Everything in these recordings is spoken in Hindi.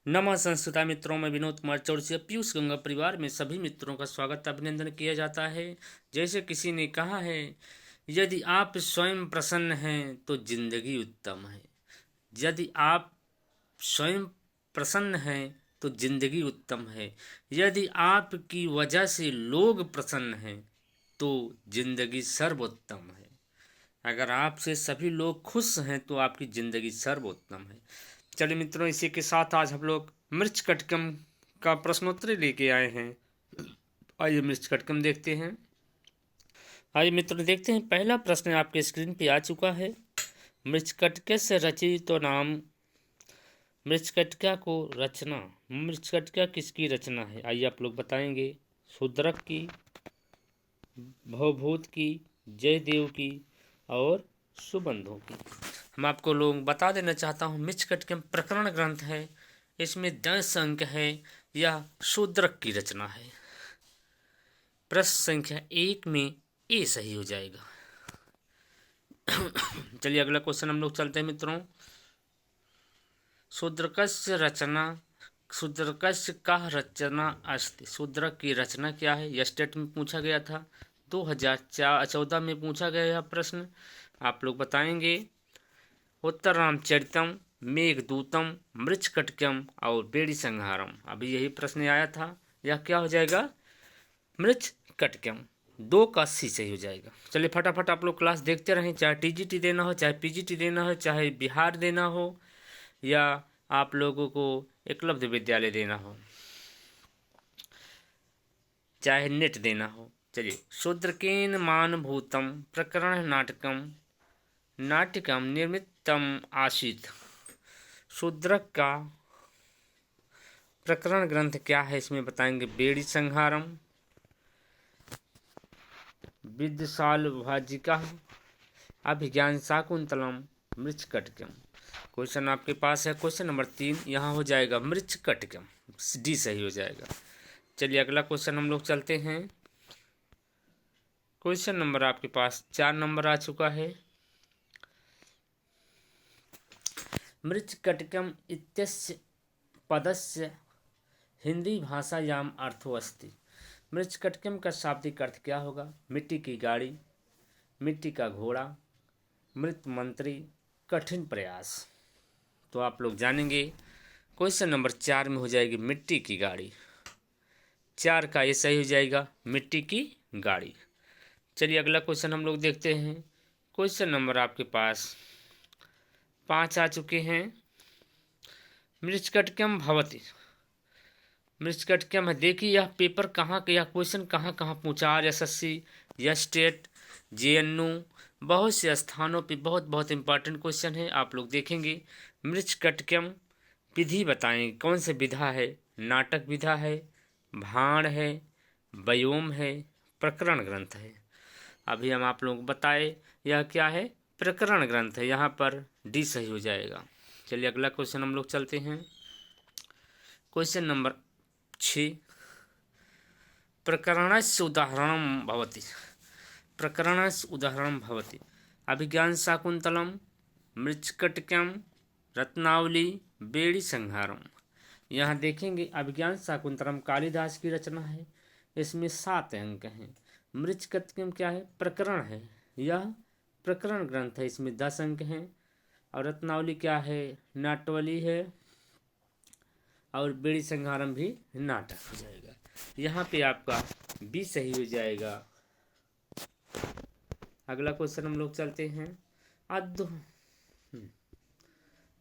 नमस्कार संस्कृता मित्रों में विनोद कुमार चौरसिया पीयूष गंगा परिवार में सभी मित्रों का स्वागत अभिनंदन किया जाता है। जैसे किसी ने कहा है, यदि आप स्वयं प्रसन्न हैं तो जिंदगी उत्तम है। यदि आप स्वयं प्रसन्न हैं तो जिंदगी उत्तम है। यदि आपकी वजह से लोग प्रसन्न हैं तो जिंदगी सर्वोत्तम है। अगर आपसे सभी लोग खुश हैं तो आपकी जिंदगी सर्वोत्तम है। चलिए मित्रों, इसी के साथ आज हम लोग मृच कटकम का प्रश्नोत्तरी लेके आए हैं। आइए मृच कटकम देखते हैं। आइए मित्रों देखते हैं। पहला प्रश्न आपके स्क्रीन पे आ चुका है। मृच्छकटिका से रची तो नाम। मृच्छकटिका को रचना, मृच्छकटिका किसकी रचना है? आइए आप लोग बताएंगे। शूद्रक की, भवभूत की, जयदेव की और सुबंधु की। हम आपको लोग बता देना चाहता हूँ, मृच्छकटिकम प्रकरण ग्रंथ है। इसमें 10 अंक है। यह शूद्रक की रचना है। प्रश्न संख्या 1 में ए सही हो जाएगा। चलिए अगला क्वेश्चन हम लोग चलते हैं मित्रों। शूद्रकस्य रचना, शूद्रकस्य का रचना अस्ति। शूद्रक की रचना क्या है? यह स्टेट में पूछा गया था। 2014 में पूछा गया यह प्रश्न। आप लोग बताएंगे। उत्तर रामचरितम, मेघदूतम, मृच्छकटिकम और बेड़ी संहारम। अभी यही प्रश्न आया था। यह क्या हो जाएगा? मृच्छकटिकम। 2 का सी सही हो जाएगा। चलिए फटाफट आप लोग क्लास देखते रहें। चाहे टीजीटी देना हो, चाहे पीजीटी देना हो, चाहे बिहार देना हो, या आप लोगों को एकलव्य विद्यालय देना हो, चाहे नेट देना हो। चलिए, शूद्रकेन मानभूतम प्रकरण नाटकम नाटिकम निर्मितम आसीत। शूद्रक का प्रकरण ग्रंथ क्या है? इसमें बताएंगे। बेड़ी संहारम, विद्यशाल भाजिका, अभिज्ञान शाकुंतलम, मृच्छकटिकम। क्वेश्चन आपके पास है क्वेश्चन नंबर 3। यहाँ हो जाएगा मृच्छकटिकम, डी सही हो जाएगा। चलिए अगला क्वेश्चन हम लोग चलते हैं। क्वेश्चन नंबर आपके पास 4 नंबर आ चुका है। मृच्छकटिकम इत्यस्य पदस्य हिंदी भाषायाम अर्थो अस्ति। मृच्छकटिकम का शाब्दिक अर्थ क्या होगा? मिट्टी की गाड़ी, मिट्टी का घोड़ा, मृत मंत्री, कठिन प्रयास। तो आप लोग जानेंगे। क्वेश्चन नंबर 4 में हो जाएगी मिट्टी की गाड़ी। 4 का ये सही हो जाएगा, मिट्टी की गाड़ी। चलिए अगला क्वेश्चन हम लोग देखते हैं। क्वेश्चन नंबर आपके पास 5 आ चुके हैं। मृच्छकटिकम भवति। मृच्छकटिकम है। देखिए यह पेपर कहाँ का, यह क्वेश्चन कहाँ कहाँ पूछा। RSSC, यह स्टेट, JNU, बहुत से स्थानों पे बहुत बहुत इंपॉर्टेंट क्वेश्चन है। आप लोग देखेंगे। मृच्छकटिकम विधि बताएं, कौन से विधा है? नाटक विधा है, भाण है, व्योम है, प्रकरण ग्रंथ है। अभी हम आप लोगों को बताए यह क्या है? प्रकरण ग्रंथ है। यहाँ पर डी सही हो जाएगा। चलिए अगला क्वेश्चन हम लोग चलते हैं। Question number 6। प्रकरणस्य उदाहरणं भवति। प्रकरणस्य उदाहरणं भवति। अभिज्ञान शाकुंतलम, मृच्छकटिकम, रत्नावली, बेड़ी संहारम। यहाँ देखेंगे। अभिज्ञान शाकुंतलम कालिदास की रचना है। इसमें 7 अंक हैं। मृच्छकटिकम क्या है? प्रकरण है। यह प्रकरण ग्रंथ है। इसमें 10 अंक हैं। और रत्नावली क्या है? नाटवली है। और बेड़ी संहारम भी नाटक हो जाएगा। यहाँ पे आपका बी सही हो जाएगा। अगला क्वेश्चन हम लोग चलते हैं।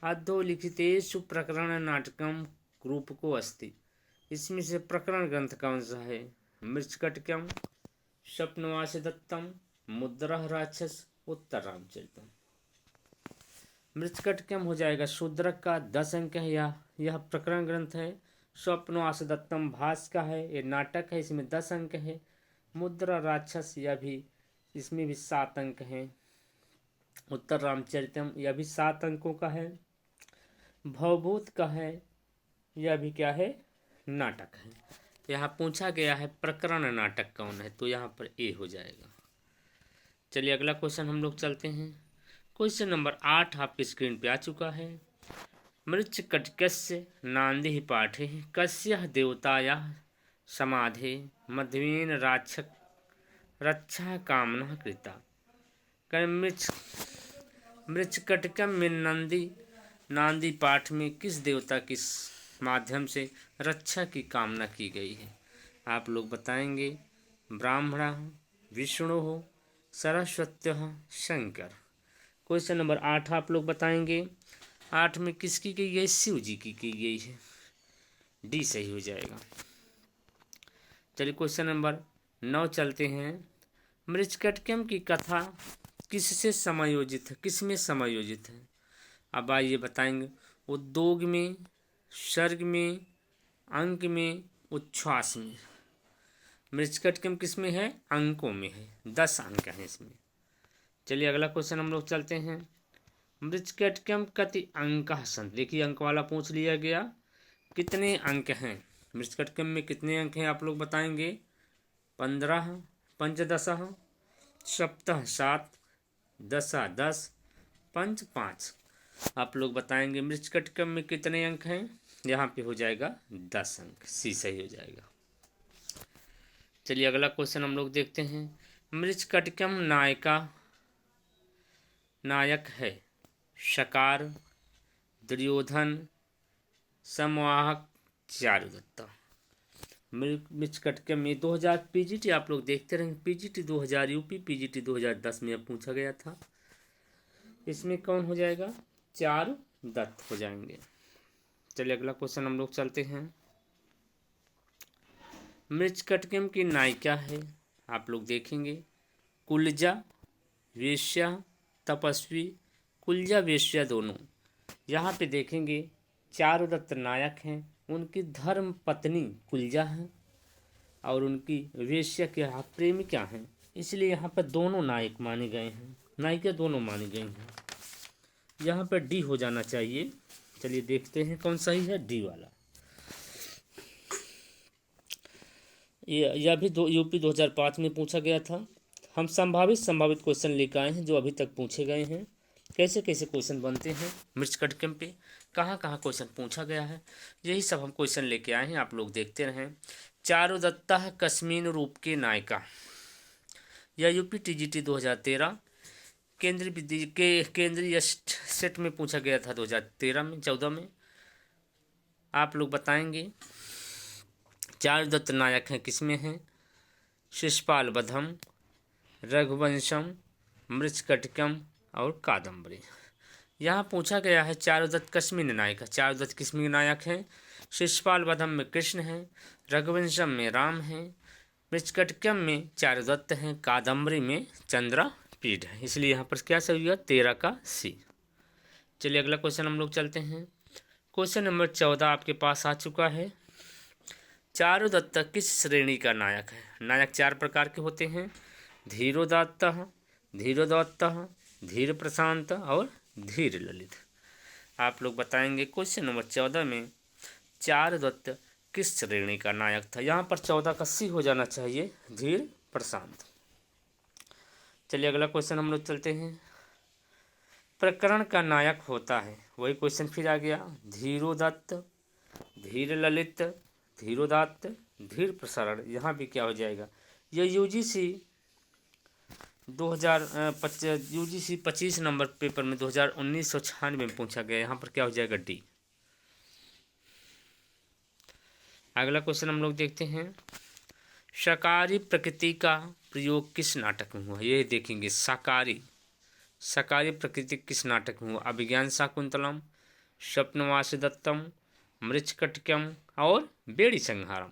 अधोलिखितेषु प्रकरण नाटकम रूपको अस्ति। इसमें से प्रकरण ग्रंथ कौन सा है? मृच्छकटिकम, स्वप्नवास दत्तम, मुद्रा राक्षस, उत्तर रामचरितम। मृच्छकटिकम हो जाएगा शूद्रक का, 10 अंक है। यह प्रकरण ग्रंथ है। स्वप्नवास दत्तम भास का है, ये नाटक है। इसमें 10 अंक है। मुद्रा राक्षस, यह भी, इसमें भी 7 अंक हैं। उत्तर रामचरितम, यह भी 7 अंकों का है। भवभूत का है, यह भी क्या है? नाटक है। यहाँ पूछा गया है प्रकरण नाटक कौन है, तो यहाँ पर ए हो जाएगा। चलिए अगला क्वेश्चन हम लोग चलते हैं। क्वेश्चन नंबर 8 आपकी स्क्रीन पे आ चुका है। मृच्छकटिकस्य नांदी पाठे कस्य देवतायाः समाधे मध्वेन रक्षा कामना कृता। मृच्छकटिकम में नांदी पाठ में किस देवता के माध्यम से रक्षा की कामना की गई है? आप लोग बताएंगे। ब्राह्मण, विष्णु हो, सरस्वती, शंकर। क्वेश्चन नंबर 8 आप लोग बताएंगे। 8 में किसकी की गई? शिव जी की गई है। डी सही हो जाएगा। चलिए क्वेश्चन नंबर 9 चलते हैं। मृच्छकटिकम की कथा किससे समायोजित है? किस में समायोजित है? अब आइए बताएंगे। उद्योग में, सर्ग में, अंक में, उच्छ्वास में। मृच्छकटिकम किस में है? अंकों में है। 10 अंक हैं इसमें। चलिए अगला क्वेश्चन हम लोग चलते हैं। मृच्छकटिकम कति अंकः सन्ति। देखिए अंक वाला पूछ लिया गया। कितने अंक हैं मृच्छकटिकम में? कितने अंक हैं आप लोग बताएंगे। 15, पंचदशः, सप्तः 7, दशा 10, पंच 5। आप लोग बताएंगे मृच्छकटिकम में कितने अंक हैं? यहाँ पे हो जाएगा 10 अंक। सी सही हो जाएगा। चलिए अगला क्वेश्चन हम लोग देखते हैं। मृच्छकटिकम नायक है शकार, दुर्योधन, संवाहक, चारुदत्त। मृच्छकटिकम में 2000 पीजीटी आप लोग देखते रहेंगे। पीजीटी 2000 यूपी, पीजीटी 2010 में अब पूछा गया था। इसमें कौन हो जाएगा? चारुदत्त हो जाएंगे। चलिए अगला क्वेश्चन हम लोग चलते हैं। मृच्छकटिकम की नायिका है, आप लोग देखेंगे, कुलजा, वेश्या, तपस्वी। कुलजा वेश्या दोनों। यहाँ पे देखेंगे चारुदत्त नायक हैं। उनकी धर्म पत्नी कुलजा है और उनकी वेश्या क्या है? प्रेमिका हैं। इसलिए यहाँ पर दोनों नायक माने गए हैं, नायिका दोनों मानी गई हैं। यहाँ पर डी हो जाना चाहिए। चलिए देखते हैं कौन सही है। डी वाला। यह भी यूपी 2005 में पूछा गया था। हम संभावित क्वेश्चन लेकर आए हैं जो अभी तक पूछे गए हैं। कैसे कैसे क्वेश्चन बनते हैं मृच्छकटिकम पे, कहाँ कहाँ क्वेश्चन पूछा गया है, यही सब हम क्वेश्चन लेके आए हैं। आप लोग देखते रहें। चारुदत्ता कश्मीर रूप के नायिका। यह यूपी टीजीटी 2013 केंद्रीय सेट में पूछा गया था 2014 में। आप लोग बताएंगे चारुदत्त नायक हैं किसमें हैं? शिशुपाल वधम, रघुवंशम, मृच्छकटिकम और कादम्बरी। यहाँ पूछा गया है चारुदत्त कश्मीर नायक है। चारुदत्त कश्मीर नायक हैं। शिशुपाल वधम में कृष्ण हैं, रघुवंशम में राम हैं, मृच्छकटिकम में चारुदत्त हैं, कादम्बरी में चंद्रपीठ है। इसलिए यहाँ पर क्या सही हुआ? 13 का सी। चलिए अगला क्वेश्चन हम लोग चलते हैं। क्वेश्चन नंबर 14 आपके पास आ चुका है। चारुदत्त किस श्रेणी का नायक है? नायक 4 प्रकार के होते हैं। धीरोदात्त, धीरोदत्त, धीर प्रशांत और धीर ललित। आप लोग बताएंगे क्वेश्चन नंबर 14 में चारुदत्त किस श्रेणी का नायक था? यहाँ पर 14 का सी हो जाना चाहिए, धीर प्रशांत। चलिए अगला क्वेश्चन हम लोग चलते हैं। प्रकरण का नायक होता है, वही क्वेश्चन फिर आ गया। धीरोदत्त, धीर ललित, धीरोदात्त, धीर प्रसारण। यहाँ भी क्या हो जाएगा? यह यूजीसी 25 नंबर पेपर में 1996 में पूछा गया। यहाँ पर क्या हो जाएगा? डी। अगला क्वेश्चन हम लोग देखते हैं। शाकाहारी प्रकृति का प्रयोग किस नाटक में हुआ? ये देखेंगे। शाकाहारी प्रकृति किस नाटक में हुआ? अभिज्ञान शाकुंतलम, स्वप्नवास दत्तम, मृच्छकटिकम और बेड़ी संहारम।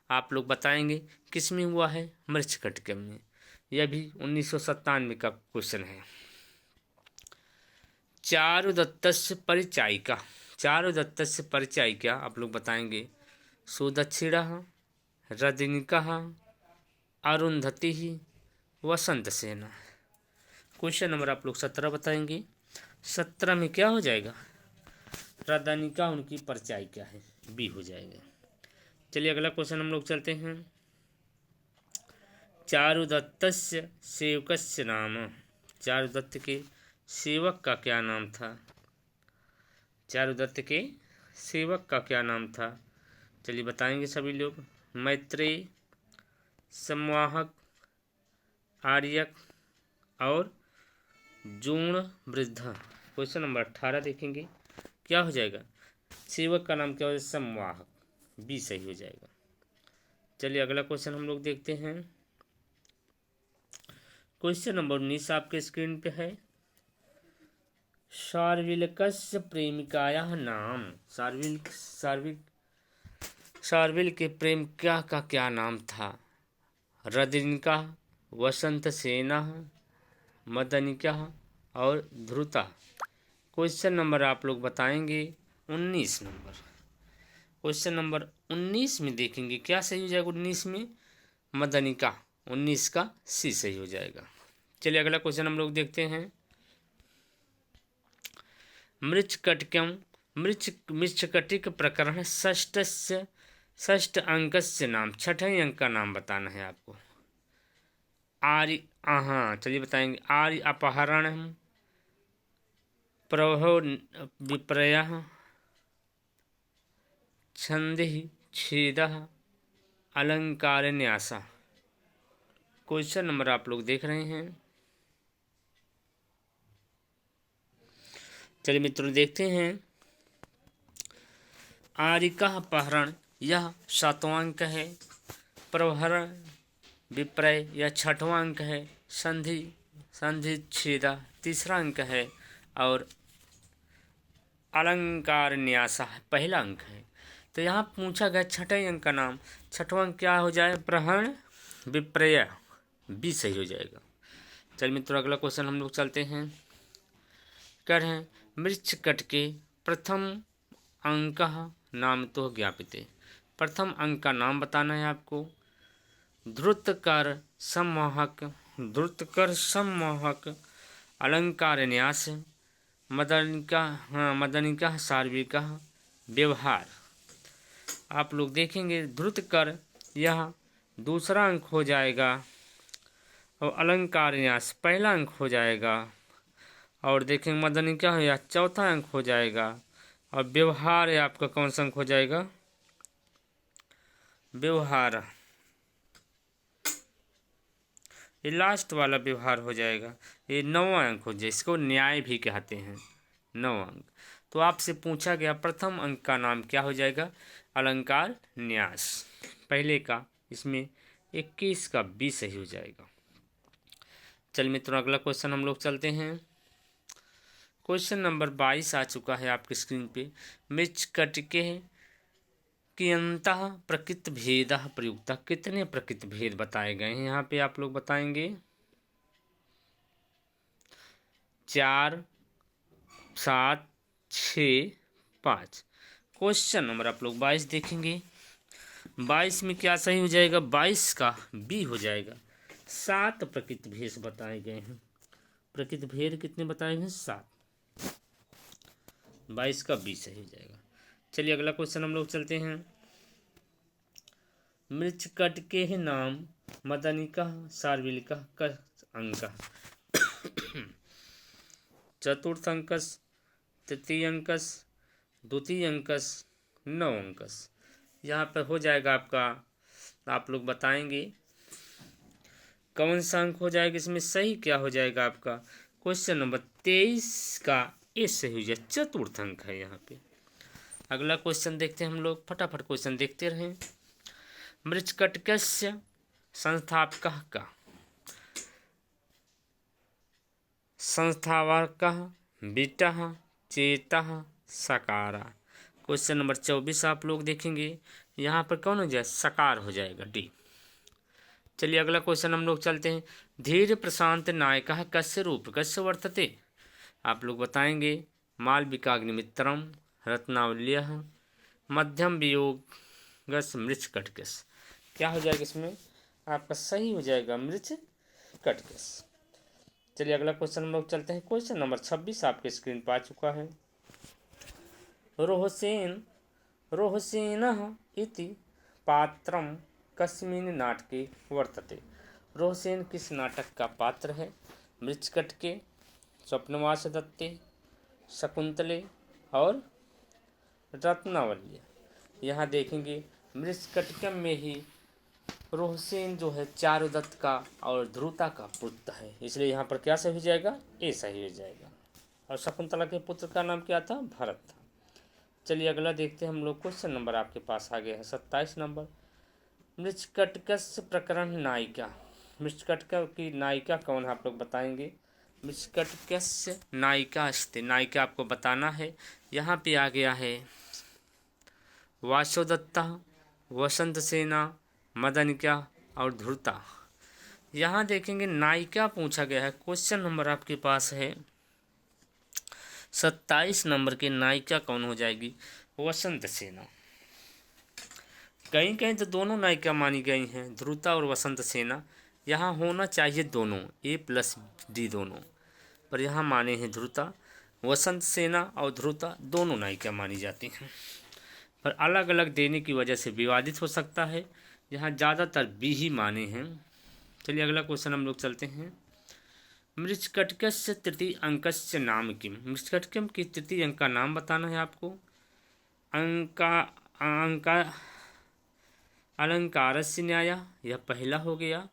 आप लोग बताएंगे किस में हुआ है? मृच्छकटिकम में। यह भी 1997 का क्वेश्चन है। चारुदत्तस्य परिचायिका। चारुदत्तस्य परिचायिका आप लोग बताएंगे। सुदक्षिणा, रजनिका, अरुंधति, वसंतसेना। क्वेश्चन नंबर आप लोग 17 बताएंगे। 17 में क्या हो जाएगा? रजनिका उनकी परिचायिका है, बी हो जाएगा। चलिए अगला क्वेश्चन हम लोग चलते हैं। चारुदत्तस्य सेवकस्य नाम। चारुदत्त के सेवक का क्या नाम था? चारुदत्त के सेवक का क्या नाम था? चलिए बताएंगे सभी लोग। मैत्रेय, संवाहक, आर्यक और जूण वृद्धा। क्वेश्चन नंबर 18 देखेंगे क्या हो जाएगा। सेवक का नाम क्या हो जाएगा? संवाहक, बी सही हो जाएगा। चलिए अगला क्वेश्चन हम लोग देखते हैं। क्वेश्चन नंबर 19 आपके स्क्रीन पे है। शार्विलकस्य प्रेमिकायाः नाम। शार्विल के प्रेमिका का क्या नाम था? रदनिका, वसंतसेना, मदनिका और ध्रुता। क्वेश्चन नंबर आप लोग बताएंगे 19 नंबर। क्वेश्चन नंबर 19 में देखेंगे क्या सही हो जाएगा। 19 में मदनिका, 19 का सी सही हो जाएगा। चलिए अगला क्वेश्चन हम लोग देखते हैं। मृच्छकटिकम मृच्छकटिक प्रकरण षष्ठ अंकस्य नाम। छठे अंक का नाम बताना है आपको। आर्य, हाँ चलिए बताएंगे। आर्य अपहरण, प्रभो विपर्यय, छंदि छेद, अलंकार न्यास। क्वेश्चन नंबर आप लोग देख रहे हैं। चलिए मित्रों देखते हैं। आर्यिका अपहरण यह 7वां अंक है। प्रहरण विपर्य यह 6वां अंक है। संधि छेदा 3रा अंक है। और अलंकार न्यासा पहला अंक है। तो यहाँ पूछा गया 6ठे अंक का नाम। 6वां अंक क्या हो जाए? प्रहरण विपर्य, बी सही हो जाएगा। चल मित्रों अगला क्वेश्चन हम लोग चलते हैं। कर हैं मृच्छकटिके प्रथम अंक नाम तो ज्ञापिते। प्रथम अंक का नाम बताना है आपको। ध्रुतकर सम्मोहक, अलंकार न्यास, मदनिका सार्विका, व्यवहार। आप लोग देखेंगे ध्रुतकर यह 2रा अंक हो जाएगा और अलंकार न्यास पहला अंक हो जाएगा। और देखेंगे मदनिका यह 4था अंक हो जाएगा। और व्यवहार आपका कौन सा अंक हो जाएगा? व्यवहार, ये लास्ट वाला व्यवहार हो जाएगा। ये 9वां अंक हो जाए, इसको न्याय भी कहते हैं। 9वां अंक। तो आपसे पूछा गया प्रथम अंक का नाम क्या हो जाएगा? अलंकार न्यास पहले का। इसमें 21 का बी सही हो जाएगा। चल मित्रों अगला क्वेश्चन हम लोग चलते हैं। क्वेश्चन नंबर 22 आ चुका है आपकी स्क्रीन पे। मृच्छकटिके कियंतः प्रकृत भेद प्रयुक्त। कितने प्रकृत भेद बताए गए हैं यहाँ पे आप लोग बताएंगे? 4, 7, 6, 5। क्वेश्चन नंबर आप लोग 22 देखेंगे। 22 में क्या सही हो जाएगा? 22 का बी हो जाएगा। 7 प्रकृत भेद बताए गए हैं। प्रकृत भेद कितने बताए गए? 7। 22 का बी सही हो जाएगा। चलिए अगला क्वेश्चन हम लोग चलते हैं। मृच्छकटिके नाम मदनिका सार्विलिका का अंक। चतुर्थ अंकस, तृतीय अंकस, द्वितीय अंकस, 9 अंकस। यहाँ पर हो जाएगा आपका। आप लोग बताएंगे कौन सा अंक हो जाएगा। इसमें सही क्या हो जाएगा आपका? क्वेश्चन नंबर 23 का ए सही हो जाए। चतुर्थ अंक है यहाँ पे। अगला क्वेश्चन देखते हैं हम लोग। फटाफट क्वेश्चन देखते रहें। मृच्छकटिकस्य संस्थापकः का। संस्थापकः बीटः चेतः सकारा। क्वेश्चन नंबर 24 आप लोग देखेंगे। यहाँ पर कौन हो जाए? सकार हो जाएगा, डी। चलिए अगला क्वेश्चन हम लोग चलते हैं। धीर प्रशांत नायकः कस्य रूप कस्य वर्तते। आप लोग बताएंगे मालविकाग्निमित्रम, रत्नावल्यः, मध्यम वियोगस, मृच्छकटिकस। क्या हो जाएगा इसमें? आपका सही हो जाएगा मृच्छकटिकस। चलिए अगला क्वेश्चन हम लोग चलते हैं। क्वेश्चन नंबर 26 आपके स्क्रीन पर आ चुका है। रोहसेनः इति पात्रम कस्मिन् नाटके वर्तते। रोहसेन किस नाटक का पात्र है? मृच्छकटिके, स्वप्नवास दत्ते, शकुंतले और रत्नावली। यहाँ देखेंगे मृच्छकटिकम में ही रोहसेन जो है चारुदत्त का और ध्रुता का पुत्र है, इसलिए यहाँ पर क्या सही हो जाएगा, ए सही हो जाएगा। और शकुंतला के पुत्र का नाम क्या था, भरत था। चलिए अगला देखते हैं हम लोग। क्वेश्चन नंबर आपके पास आ गया है 27 नंबर। मृच्छकटिकस्य प्रकरण नायिका। मृच्छकटिका की नायिका कौन है, आप लोग बताएंगे। मृच्छकटिकस्य नायिका अस्ति, नायिका आपको बताना है। यहाँ पे आ गया है वासुदत्ता, वसंत सेना, मदनिका और ध्रुता। यहाँ देखेंगे नायिका पूछा गया है। क्वेश्चन नंबर आपके पास है 27 नंबर की नायिका कौन हो जाएगी, वसंत सेना। कहीं कहीं तो दोनों नायिका मानी गई हैं, ध्रुता और वसंत सेना। यहाँ होना चाहिए दोनों, A+D दोनों, पर यहाँ माने हैं ध्रुता। वसंत सेना और ध्रुता दोनों नायिका मानी जाती हैं, पर अलग अलग देने की वजह से विवादित हो सकता है। यहाँ ज़्यादातर बी ही माने हैं। चलिए अगला क्वेश्चन हम लोग चलते हैं। मृच्छकटिकस्य तृतीय अंकस्य नाम किम। मृच्छकटिकम की तृतीय अंक का नाम बताना है आपको। अंका अलंकारस्य न्याय, यह पहला हो गया।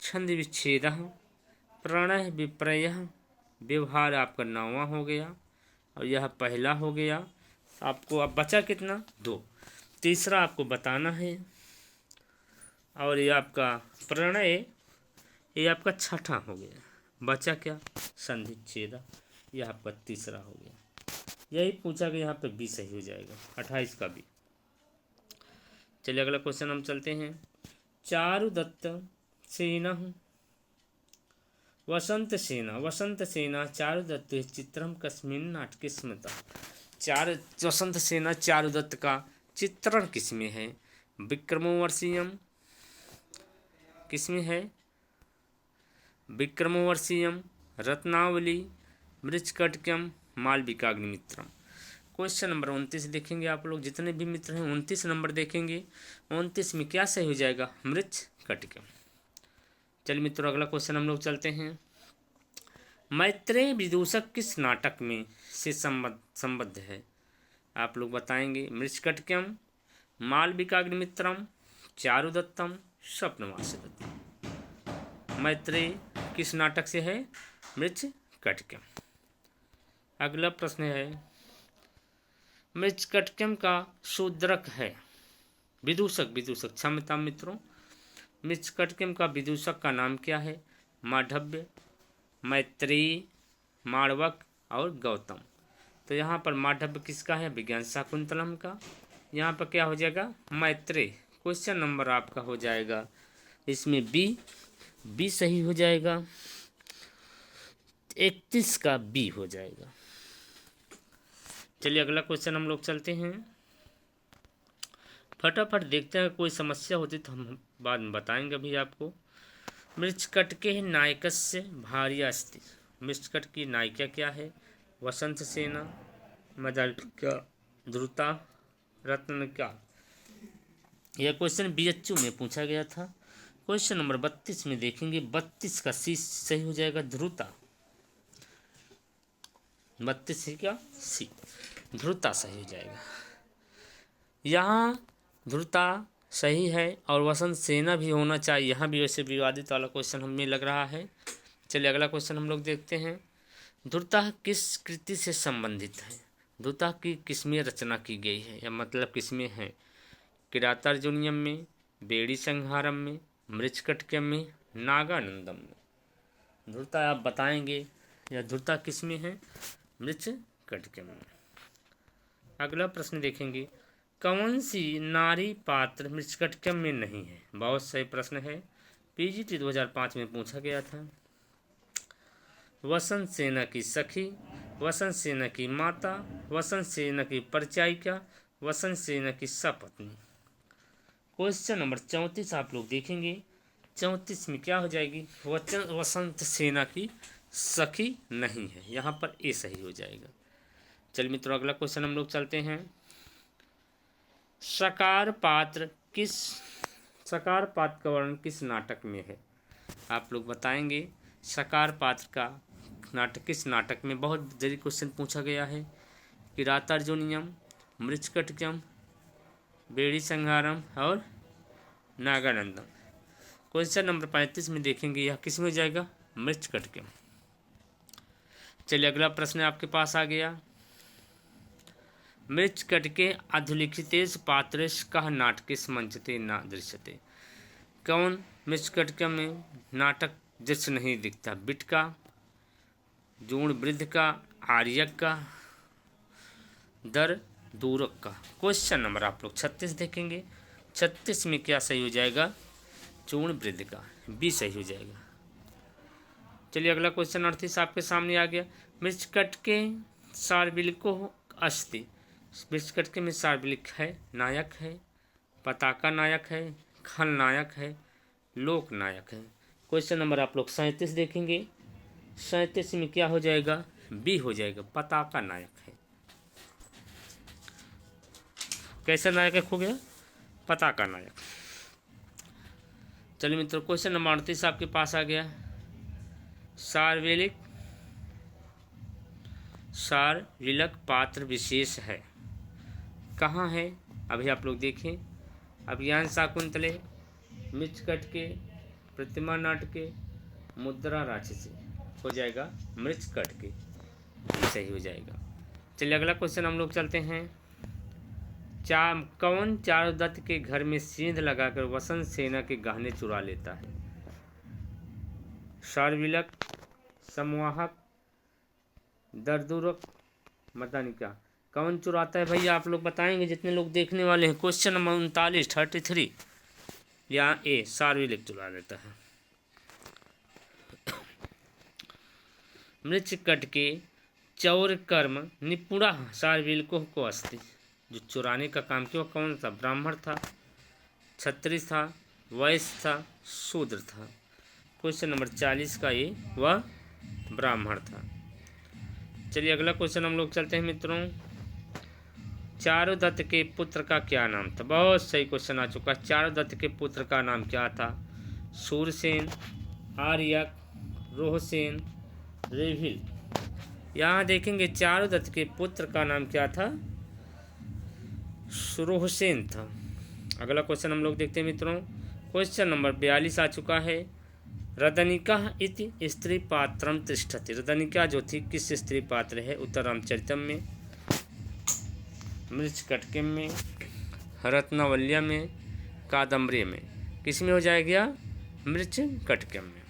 छंद विच्छेद, प्रणय विपर्य, व्यवहार आपका 9वां हो गया और यह पहला हो गया। आपको अब बचा कितना, 2। तीसरा आपको बताना है और ये आपका प्रणय, ये आपका छठा हो गया। बचा क्या, संधिच्छेद, यह आपका तीसरा हो गया। यही पूछा गया, यहाँ पे बी सही हो जाएगा, 28 का बी। चलिए अगला क्वेश्चन हम चलते हैं। चारुदत्त सेना वसंत सेना, वसंत सेना चारुदत्त चित्रम कस्मिन् नाटके स्मृता। वसंत सेना चारुदत्त का चित्रण किसमें है, विक्रमोर्वशीयम किसमें है, विक्रमोर्वशीयम, रत्नावली, मृच्छकटिकम, मालविकाग्निमित्रम। क्वेश्चन नंबर 29 देखेंगे आप लोग, जितने भी मित्र हैं 29 नंबर देखेंगे। 29 में क्या सही हो जाएगा, मृच्छकटिकम। चलिए मित्रों अगला क्वेश्चन हम लोग चलते हैं। मैत्रेय विदूषक किस नाटक में से संबद्ध है, आप लोग बताएंगे। मृच्छकटिकम, मालविकाग्निमित्रम, चारुदत्तम, स्वप्नवासदत्तम। मैत्रेय किस नाटक से है, मृच्छकटिकम। अगला प्रश्न है, मृच्छकटिकम का शूद्रक है, विदूषक, क्षमता मित्रों। मृच्छकटिकम का विदूषक का नाम क्या है, मांडव्य, मैत्रेयी, माणवक और गौतम। तो यहाँ पर मांडव्य किसका है, विज्ञान शाकुंतलम का। यहाँ पर क्या हो जाएगा, मैत्रेय। क्वेश्चन नंबर आपका हो जाएगा इसमें बी सही हो जाएगा, 31 का बी हो जाएगा। चलिए अगला क्वेश्चन हम लोग चलते हैं, फटाफट देखते हैं। कोई समस्या होती तो हम बाद में बताएंगे अभी आपको। मृच्छकटिके नायकस्य भार्या अस्ति। मृच्छकटिक की नायिका क्या है, वसंत सेना, मदालिका, ध्रुता, रत्निका। यह क्वेश्चन BHU में पूछा गया था। क्वेश्चन नंबर 32 में देखेंगे, 32 का सी सही हो जाएगा, ध्रुता। 32 है क्या, सी, ध्रुता सही हो जाएगा। यहाँ ध्रुता सही है और वसंत सेना भी होना चाहिए, यहाँ भी वैसे विवादित वाला क्वेश्चन हमें लग रहा है। चलिए अगला क्वेश्चन हम लोग देखते हैं। ध्रुता किस कृति से संबंधित है, ध्रुता की किसमें रचना की गई है, या मतलब किसमें है, किरातार्जुनीयम में, बेड़ी संहारम में, मृच्छकटिकम में, नागानंदम में। ध्रुता आप बताएंगे, या ध्रुता किसमें है, मृच्छकटिकम में। अगला प्रश्न देखेंगे, कौन सी नारी पात्र मृच्छकटिकम में नहीं है। बहुत सही प्रश्न है, PGT 2005 में पूछा गया था। वसंत सेना की सखी, वसंत सेना की माता, वसंत सेना की परिचायिका, वसंत सेना की सपत्नी। क्वेश्चन नंबर 34 आप लोग देखेंगे। 34 में क्या हो जाएगी, वसंत सेना की सखी नहीं है, यहाँ पर ए सही हो जाएगा। चलिए मित्रों अगला क्वेश्चन हम लोग चलते हैं। सकार पात्र का वर्णन किस नाटक में है, आप लोग बताएंगे। सकार पात्र का नाटक किस नाटक में, बहुत जल्दी क्वेश्चन पूछा गया है। किरातार्जुनीयम, मृच्छकटिकम, बेड़ी संहारम और नागानंदम। क्वेश्चन नंबर 35 में देखेंगे यह किस में हो जाएगा, मृच्छकटिकम। चलिए अगला प्रश्न आपके पास आ गया। मृच्छकटिके अधुलिखितेषु पात्रेषु कः नाटकेषु मंचते न दृश्यते। कौन मृच्छकटिकम में नाटक दृश्य नहीं दिखता, बिट का, जूण वृद्ध का, आर्यक का, दर दूरक का। क्वेश्चन नंबर आप लोग 36 देखेंगे। 36 में क्या सही हो जाएगा, चूर्ण वृद्ध का, बी सही हो जाएगा। चलिए अगला क्वेश्चन 38 आपके सामने आ गया। मृच्छकटिके सार्वलिको अस्ति। मृच्छकटिके में सार्वलिक है, नायक है, पताका नायक है, खलनायक है, लोक नायक है। क्वेश्चन नंबर आप लोग 37 देखेंगे। 37 में क्या हो जाएगा, बी हो जाएगा, पताका नायक है। कैसा नायक हो गया, पताका नायक। चलिए मित्रों क्वेश्चन नंबर 38 आपके पास आ गया। सार्वलिक पात्र विशेष है, कहाँ है, अभी आप लोग देखें। अभिज्ञान शाकुंतले, मृच्छकटिके, प्रतिमा नाटके, मुद्रा राक्षसी। हो जाएगा मृच्छकटिके, सही हो जाएगा। चलिए अगला क्वेश्चन हम लोग चलते हैं। कौन चारुदत्त के घर में सेंध लगाकर वसंत सेना के गहने चुरा लेता है। सार्वलिक, संवाहक, दरदूरक, मदानिका। कौन चुराता है भैया, आप लोग बताएंगे जितने लोग देखने वाले हैं। क्वेश्चन नंबर 39 33 यहाँ ए, सार्वलिक चुरा लेता है। मृच्छकटिके चौर कर्म निपुणा सार्वलिको को अस्ति। जो चुराने का काम किया कौन था, ब्राह्मण था, क्षत्रिय था, वैश्य था, शूद्र था। क्वेश्चन नंबर 40 का ये वह ब्राह्मण था। चलिए अगला क्वेश्चन हम लोग चलते हैं मित्रों। चारुदत्त के पुत्र का क्या नाम था। बहुत सही क्वेश्चन आ चुका। चारुदत्त के पुत्र का नाम क्या था, सूरसेन, आर्यक, रोहसेन, रेभिल। यहाँ देखेंगे चारुदत्त के पुत्र का नाम क्या था, रोहसेन था। अगला क्वेश्चन हम लोग देखते हैं मित्रों। क्वेश्चन नंबर 42 आ चुका है। रदनिका इति स्त्री पात्रम तिष्ठति। रदनिका जो थी किस स्त्री पात्र है, उत्तर रामचरितम में, मृच्छकटिके में, रत्नावल्य में, कादम्बरी में। किस में हो जाएगा, मृच्छकटिके में।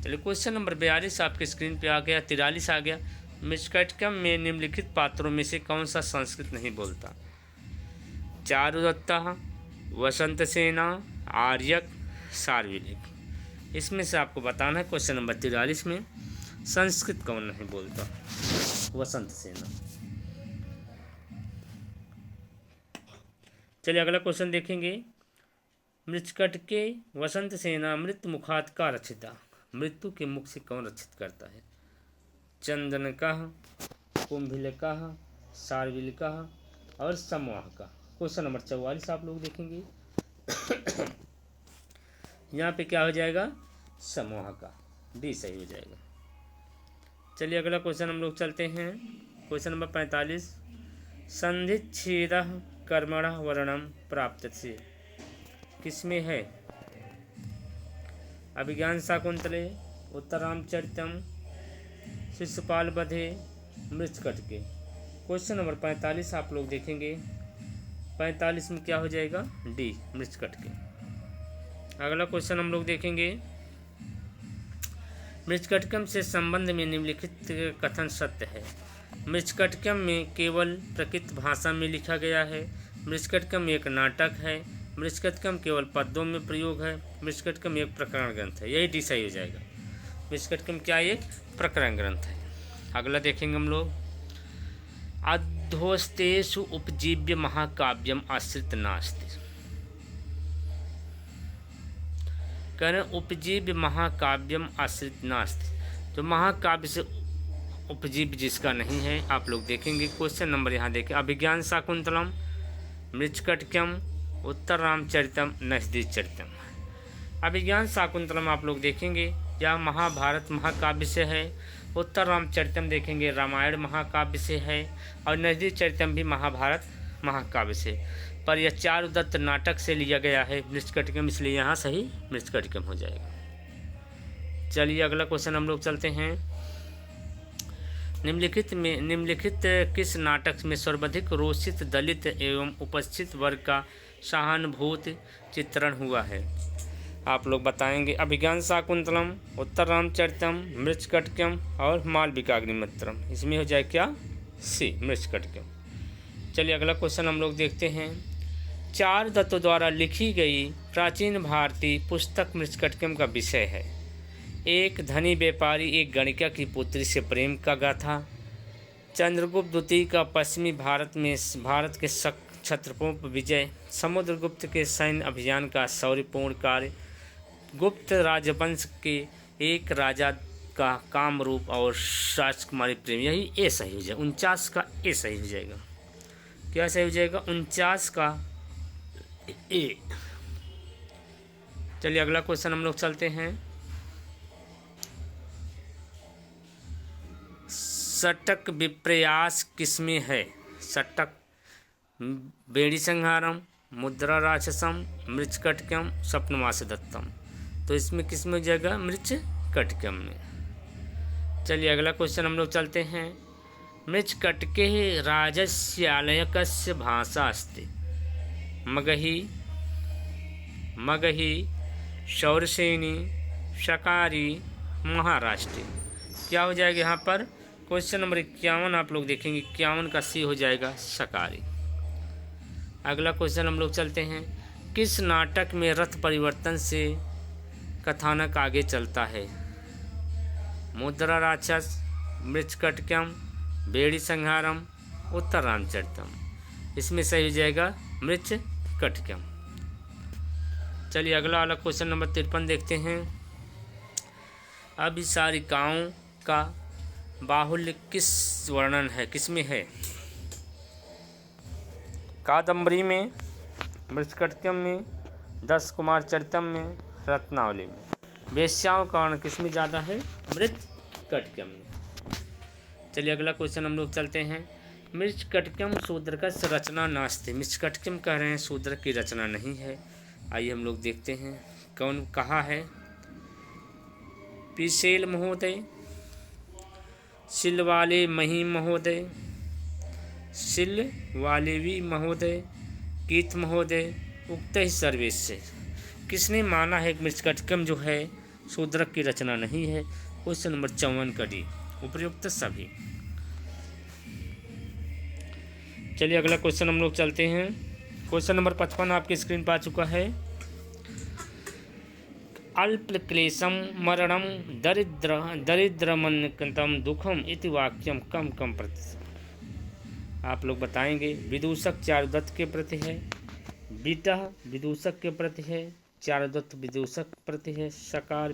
चलिए क्वेश्चन नंबर 42 आपके स्क्रीन पे आ गया। 43 आ गया। मृच्छकटिकम में निम्नलिखित पात्रों में से कौन सा संस्कृत नहीं बोलता। चारुदत्ता, वसंत सेना, आर्यक, सार्वलिक। इसमें से आपको बताना है क्वेश्चन नंबर 43 में संस्कृत कौन नहीं बोलता, वसंत सेना। चलिए अगला क्वेश्चन देखेंगे। मृच्छकटिके वसंत सेना मृत्यु मुखात का रक्षिता। मृत्यु के मुख से कौन रक्षित करता है। चंदनका, कुंभिलका, सार्वलिका और समवाहका। क्वेश्चन नंबर 44 आप लोग देखेंगे। यहाँ पे क्या हो जाएगा, समवाहका, डी सही हो जाएगा। चलिए अगला क्वेश्चन हम लोग चलते हैं। Question number 45। संधिच्छेद कर्मण वर्णम प्राप्त से। किसमें है, अभिज्ञान शाकुंतले, उत्तर रामचरितम, शिशुपाल वधे, मृच्छकटिके। क्वेश्चन नंबर 45 आप लोग देखेंगे। 45 में क्या हो जाएगा, डी मृच्छकटिके। अगला क्वेश्चन हम लोग देखेंगे। मृच्छकटिकम से संबंध में निम्नलिखित कथन सत्य है। मृच्छकटिकम में केवल प्रकृत भाषा में लिखा गया है। मृच्छकटिकम एक नाटक है। मृच्छकटिकम केवल पद्यों में प्रयोग है। मृच्छकटिकम एक प्रकरण ग्रंथ है। यही डी सही हो जाएगा। मृच्छकटिकम क्या, एक प्रकरण ग्रंथ है। अगला देखेंगे हम लोग। अध्वस्तेषु उपजीव्य महाकाव्यम आश्रित नास्ति। कह रहे उपजीव्य महाकाव्यम आश्रित नास्ति। जो महाकाव्य से उपजीव्य जिसका नहीं है, आप लोग देखेंगे। क्वेश्चन नंबर यहाँ देखें। अभिज्ञान शाकुंतलम, मृच्छकटिकम, उत्तर रामचरितम, नजदीक चरितम। अभिज्ञान शाकुंतलम आप लोग देखेंगे, यह महाभारत महाकाव्य से है। उत्तर रामचरितम देखेंगे रामायण महाकाव्य से है, और नजदीक चरितम भी महाभारत महाकाव्य से, पर यह चारुदत्त नाटक से लिया गया है मृच्छकटिकम, इसलिए यहाँ सही मृच्छकटिकम हो जाएगा। चलिए अगला क्वेश्चन हम लोग चलते हैं। निम्नलिखित किस नाटक में सर्वाधिक रोषित दलित एवं उपस्थित वर्ग का सहानुभूति चित्रण हुआ है? आप लोग बताएंगे। अभिज्ञान शाकुंतलम, उत्तर रामचरितम, मृच्छकटिकम और मालविकाग्निमित्रम। इसमें हो जाए क्या? सी, मृच्छकटिकम। चलिए अगला क्वेश्चन हम लोग देखते हैं। चारुदत्त द्वारा लिखी गई प्राचीन भारतीय पुस्तक मृच्छकटिकम का विषय है। एक धनी व्यापारी एक गणिका की पुत्री से प्रेम का गाथा, चंद्रगुप्त द्वितीय का पश्चिमी भारत के क्षत्रपों पर विजय, समुद्रगुप्त के सैन्य अभियान का शौर्यपूर्ण कार्य, गुप्त राजवंश के एक राजा का कामरूप और राजकुमारी प्रेम। यही ए सही हो जाएगा, 49 का ए सही हो जाएगा। क्या सही हो जाएगा? 49 का ए। चलिए अगला क्वेश्चन हम लोग चलते हैं। षटक विप्रयास किसमें है? षटक बेड़ी संहारम, मुद्रा राक्षसम, मृच्छकटिकम, स्वप्नवास दत्तम। तो इसमें किस में हो जाएगा? मृच्छकटिकम में। चलिए अगला क्वेश्चन हम लोग चलते हैं। मृच्छकटिके राजस्यालयकस्य भाषा अस्ति। मगही, शौरसेनी, शकारी, महाराष्ट्री। क्या हो जाएगा यहाँ पर? क्वेश्चन नंबर 51 आप लोग देखेंगे, 51 का सी हो जाएगा शकारी। अगला क्वेश्चन हम लोग चलते हैं। किस नाटक में रथ परिवर्तन से कथानक आगे चलता है? मुद्रा राक्षस, मृच्छकटिकम, बेड़ी संहारम, उत्तर रामचरितम। इसमें सही हो जाएगा मृच्छकटिकम। चलिए अगला वाला क्वेश्चन नंबर 53 देखते हैं। अभिसारिकाओं का बाहुल्य किस वर्णन है? किसमें है? कादम्बरी में, मृच्छकटिकम में, 10 कुमार चरितम में, रत्नावली में। वेश्याओं का वर्ण किसमें ज़्यादा है? मृच्छकटिकम में। चलिए अगला क्वेश्चन हम लोग चलते हैं। मृच्छकटिकम शूद्रकस्य रचना नास्ति। मृच्छकटिकम कह रहे हैं शूद्रक की रचना नहीं है। आइए हम लोग देखते हैं कौन कहा है। पिसेल महोदय, सिलवाले मही महोदय, सिलवालेवी महोदय, कीत महोदय, उक्त ही सर्वेश से। किसने माना है कि मृच्छकटिकम जो है शूद्रक की रचना नहीं है? क्वेश्चन नंबर 54 का डी, उपर्युक्त सभी। चलिए अगला क्वेश्चन हम लोग चलते हैं। क्वेश्चन नंबर 55 आपकी स्क्रीन पर आ चुका है। अल्प क्लेशम मरणम दरिद्रमन्यतम दुखम इति वाक्यम कम कम प्रति। आप लोग बताएंगे। विदूषक चारुदत्त के प्रति है, बीटा विदूषक के प्रति है, चारुदत्त विदूषक प्रति है, सकार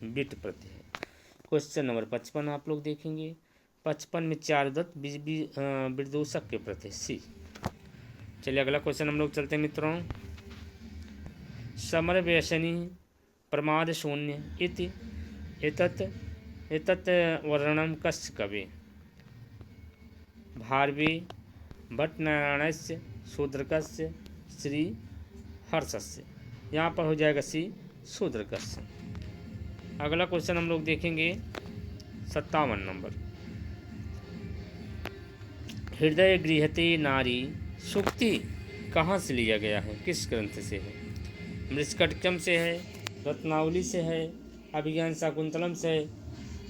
बिट प्रति है। क्वेश्चन नंबर 55 आप लोग देखेंगे। 55 में चारुदत्त विदूषक के प्रति सी। चलिए अगला क्वेश्चन हम लोग चलते हैं मित्रों। समर व्यसनी प्रमाद शून्य इति एतत् वर्णनम कस्य कवि? भारवी, भट्टनारायणस्य, शूद्रकस्य, श्री हर्षस्य। यहाँ पर हो जाएगा सी शूद्रकस्य। अगला क्वेश्चन हम लोग देखेंगे 57 नंबर। हृदय गृहते नारी सूक्ति कहाँ से लिया गया है? किस ग्रंथ से है? मृच्छकटिकम से है, रत्नावली से है, अभिज्ञान शाकुंतलम से है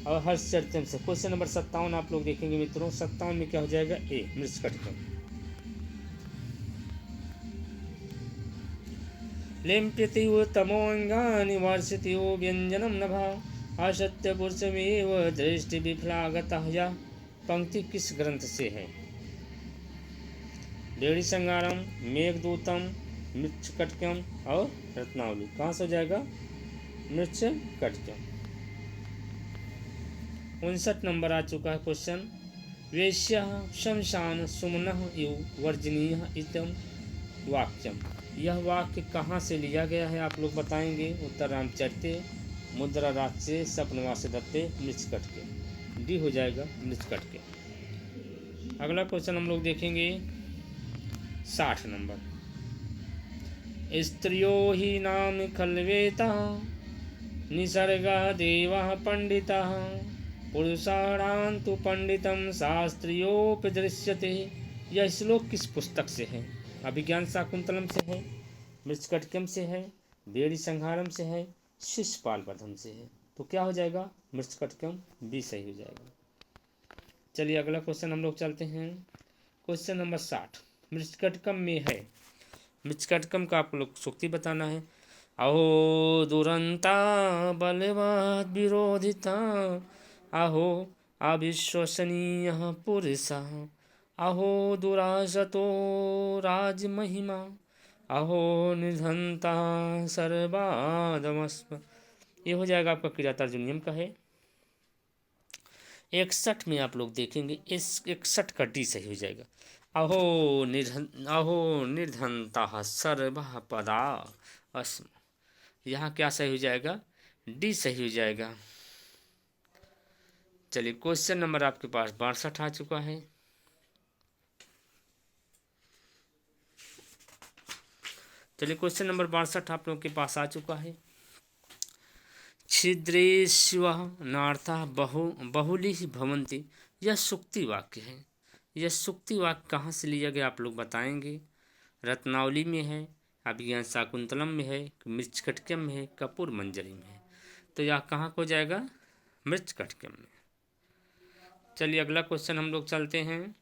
और हर्षचरितम से। क्वेश्चन नंबर 57 आप लोग देखेंगे मित्रों। 57 में क्या हो जाएगा? ए, मृच्छकटिकम। लिम्प्यतिव तमोऽङ्गानि वर्षतिव व्यञ्जनं नभा असत्य पुरुषमेव दृष्टि विफलागतः। यह पंक्ति किस ग्रंथ से है? बेड़ी संहारम, मेघदूतम, मृच्छकटिकम और रत्नावली। कहाँ से हो जाएगा? मृच्छकटिकम। 59 नंबर आ चुका है क्वेश्चन। वेश्यः शमशान सुमनः इव वर्जनीयः इत्यं वाक्यम। यह वाक्य कहाँ से लिया गया है? आप लोग बताएंगे। उत्तर रामचरिते, मुद्रा राक्षसे, स्वप्नवास दत्ते, मृच्छकटिके। डी हो जाएगा मृच कट के। अगला क्वेश्चन हम लोग देखेंगे 60 नंबर। स्त्रियो ही नाम खल्वेता निसर्गा देवा पंडिता पुरुषाणां तु पंडितम शास्त्रियोपि दृश्यते। यह श्लोक किस पुस्तक से है? अभिज्ञान शाकुंतलम से है, मृच्छकटिकम से है, बेड़ी संहारम से है, शिशुपाल वधम से है। तो क्या हो जाएगा? मृच्छकटिकम बी सही हो जाएगा। चलिए अगला क्वेश्चन हम लोग चलते हैं। क्वेश्चन नंबर 60 मृच्छकटिकम में है। मृच्छकटिकम का आप लोग सूक्ति बताना है। अहो दुरंता बलवाद विरोधिता अहो अविश्वसनीय पुरुषा अहो दुरासतो राजमहिमा अहो निधनता सर्वादमस्म। ये हो जाएगा आपका क्रिया तर्जुनियम का है। 61 में आप लोग देखेंगे इस 61 का डी सही हो जाएगा। अहो निर्धनता सर्व पदा अस्म। यहाँ क्या सही हो जाएगा? डी सही हो जाएगा। चलिए क्वेश्चन नंबर आपके पास 62 आ चुका है। चलिए क्वेश्चन नंबर 62 आप लोगों के पास आ चुका है। छिद्रेश्व नार्था बहुली भवंती। यह सूक्ति वाक्य है। यह सूक्ति वाक्य कहाँ से लिया गया आप लोग बताएंगे। रत्नावली में है, अभिज्ञान शाकुंतलम में है, मृच्छकटिकम में है, कपूर मंजरी में है। तो यह कहाँ को जाएगा? मृच्छकटिकम में। चलिए अगला क्वेश्चन हम लोग चलते हैं।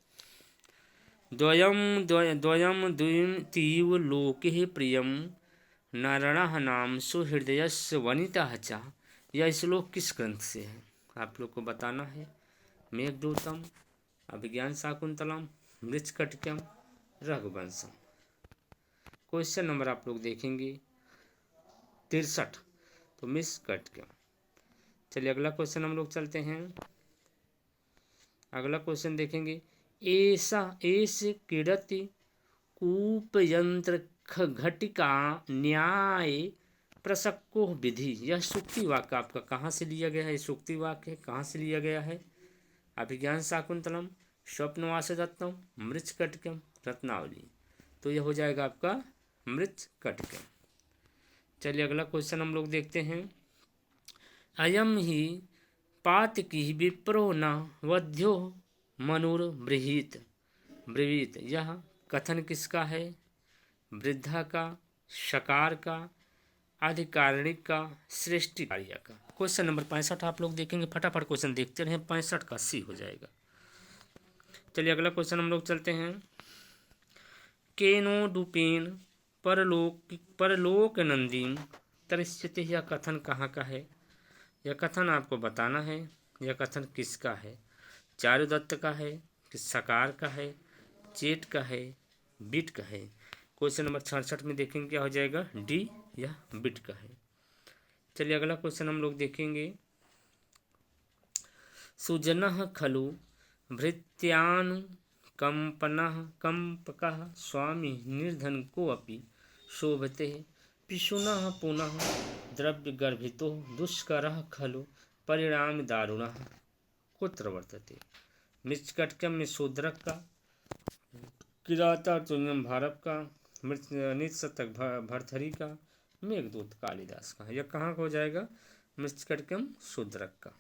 द्वयम तीव लोके प्रियम नारायण नाम सुहृदयस्य वनिता च। यह श्लोक किस ग्रंथ से है? आप लोग को बताना है। मेघदूतम, अभिज्ञान शाकुंतलम, मृच्छकटिकम, रघुवंशम। क्वेश्चन नंबर आप लोग देखेंगे 63 तो मृच्छकटिकम। चलिए अगला क्वेश्चन हम लोग चलते हैं। अगला क्वेश्चन देखेंगे। एस क्रीडति कूपयंत्र घटिका न्याय प्रसक्को विधि। यह सूक्ति वाक्य आपका कहाँ से लिया गया है? सूक्ति वाक्य कहाँ से लिया गया है? अभिज्ञान शाकुंतलम, स्वप्नवास दत्तम, मृच्छकटिकम, रत्नावली। तो यह हो जाएगा आपका मृच्छकटिकम। चलिए अगला क्वेश्चन हम लोग देखते हैं। अयम ही पातकी विप्रो न वध्यो मनुर्ब्रीहित ब्रीवीत। यह कथन किसका है? वृद्धा का, शकार का, अधिकारिणी का, सृष्टिकार्य का। क्वेश्चन नंबर 65 आप लोग देखेंगे। फटाफट क्वेश्चन देखते रहें। 65 का सी हो जाएगा। चलिए अगला क्वेश्चन हम लोग चलते हैं। केनो डुपेन परलोक नंदीम तरिष्यते। यह कथन कहाँ का है? यह कथन आपको बताना है। यह कथन किसका है? चारुदत्त का है, कि सकार का है, चेट का है, बिट का है। क्वेश्चन नंबर 66 में देखेंगे क्या हो जाएगा? डी या बिट का है। चलिए अगला क्वेश्चन हम लोग देखेंगे। सुजनः खलु भृत्यानुकंपनः कंपकः स्वामी निर्धन को अपि शोभते पिशुनः पुनः द्रव्यगर्भितो दुष्करः खलु परिणाम दारुणः कुत्र वर्तते। मृच्छकटिकम में शूद्रक का, किरातार्जुनीयम भारत का, निशतक भरथरी का, मेघदूत कालिदास का। यह कहाँ को हो जाएगा? मृच्छकटिकम शूद्रक का।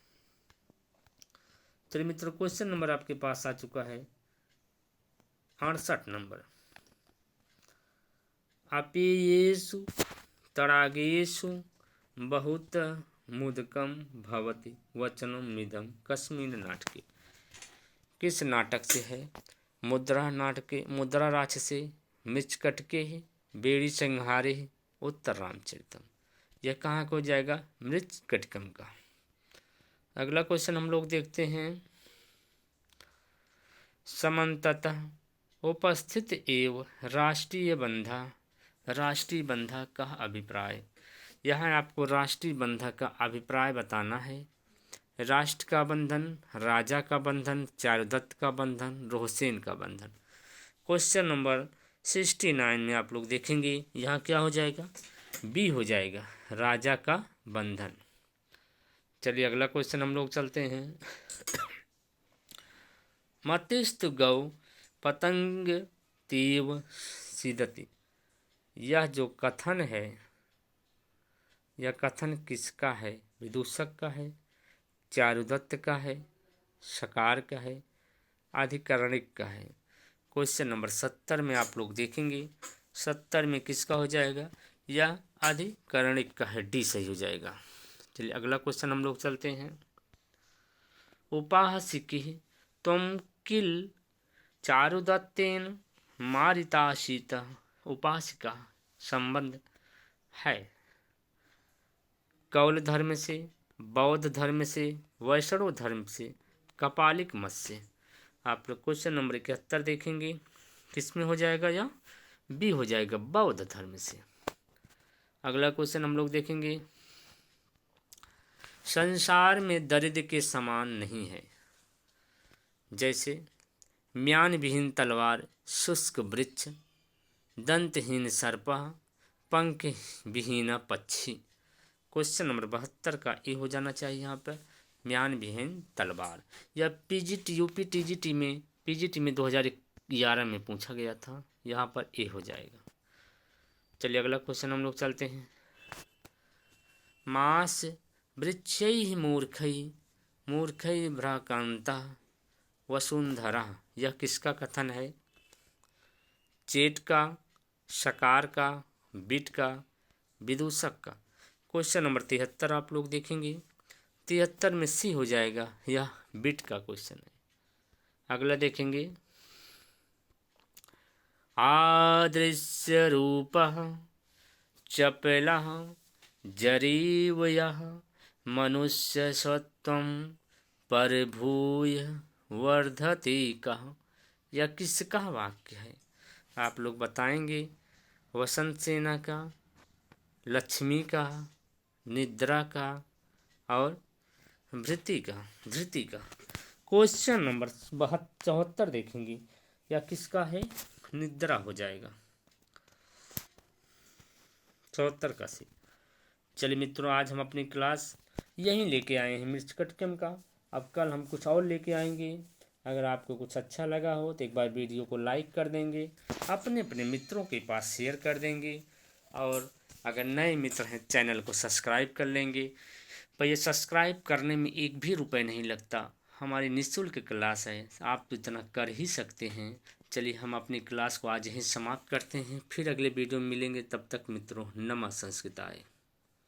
चलिए मित्रों क्वेश्चन नंबर आपके पास आ चुका है 68 नंबर। अपेयेषु तडागेषु बहुत मुदकम भवति वचनम मिदम कस्मिन् नाटके। किस नाटक से है? मुद्रा नाटके, मुद्रा राक्षसे, मृच्छकटिके, बेड़ी संहारे, उत्तर रामचरितम। यह कहाँ को जाएगा? मृच्छकटिकम का। अगला क्वेश्चन हम लोग देखते हैं। समन्ततः उपस्थित एव राष्ट्रीय बंधा। राष्ट्रीय बंधा का अभिप्राय। यहाँ आपको राष्ट्रीय बंधा का अभिप्राय बताना है। राष्ट्र का बंधन, राजा का बंधन, चारुदत्त का बंधन, रोहसेन का बंधन। क्वेश्चन नंबर 69 में आप लोग देखेंगे यहाँ क्या हो जाएगा? बी हो जाएगा, राजा का बंधन। चलिए अगला क्वेश्चन हम लोग चलते हैं। मतिस्तु गौ पतंग तीव सीदति। यह जो कथन है, यह कथन किसका है? विदूषक का है, चारुदत्त का है, शकार का है, अधिकरणिक का है। क्वेश्चन नंबर 70 में आप लोग देखेंगे, 70 में किसका हो जाएगा? यह अधिकरणिक का है, डी सही हो जाएगा। चलिए अगला क्वेश्चन हम लोग चलते हैं। उपासिकी त्वं किल चारुदत्तेन मारितासीत। उपासिका संबंध है कौल धर्म से, बौद्ध धर्म से, वैष्णव धर्म से, कपालिक मत से। आप लोग क्वेश्चन नंबर 71 देखेंगे, किस में हो जाएगा? या बी हो जाएगा, बौद्ध धर्म से। अगला क्वेश्चन हम लोग देखेंगे, संसार में दरिद्र के समान नहीं है। जैसे म्यान विहीन तलवार, शुष्क वृक्ष, दंतहीन सर्प, पंख विहीन पक्षी। क्वेश्चन नंबर 72 का ए हो जाना चाहिए यहाँ पर, म्यान विहीन तलवार। यह पीजीटी यूपी टीजीटी में 2011 में पूछा गया था, यहाँ पर ए हो जाएगा। चलिए अगला क्वेश्चन हम लोग चलते हैं। मास वृक्षैः मूर्खैः मूर्खैः भ्राक्रान्तः वसुंधरा। यह किसका कथन है? चेट का, शकार का, बिट का, विदूषक का। क्वेश्चन नंबर 73 आप लोग देखेंगे, 73 में सी हो जाएगा, यह बिट का क्वेश्चन है। अगला देखेंगे, आदृश्य रूपः चपलः जरीवयः मनुष्य सत्वं परभूय वर्धते कः। यह किसका वाक्य है? आप लोग बताएंगे। वसंत सेना का, लक्ष्मी का, निद्रा का और धृति का। क्वेश्चन नंबर 74 देखेंगे, यह किसका है? निद्रा हो जाएगा, 74 का सी। चलिए मित्रों, आज हम अपनी क्लास यहीं लेके आए हैं मिर्च कटकम का। अब कल हम कुछ और लेके आएंगे। अगर आपको कुछ अच्छा लगा हो तो एक बार वीडियो को लाइक कर देंगे, अपने अपने मित्रों के पास शेयर कर देंगे, और अगर नए मित्र हैं चैनल को सब्सक्राइब कर लेंगे। पर ये सब्सक्राइब करने में एक भी रुपए नहीं लगता, हमारी निःशुल्क क्लास है, आप तो इतना कर ही सकते हैं। चलिए हम अपनी क्लास को आज यहीं समाप्त करते हैं, फिर अगले वीडियो में मिलेंगे। तब तक मित्रों, नमः संस्कृताय।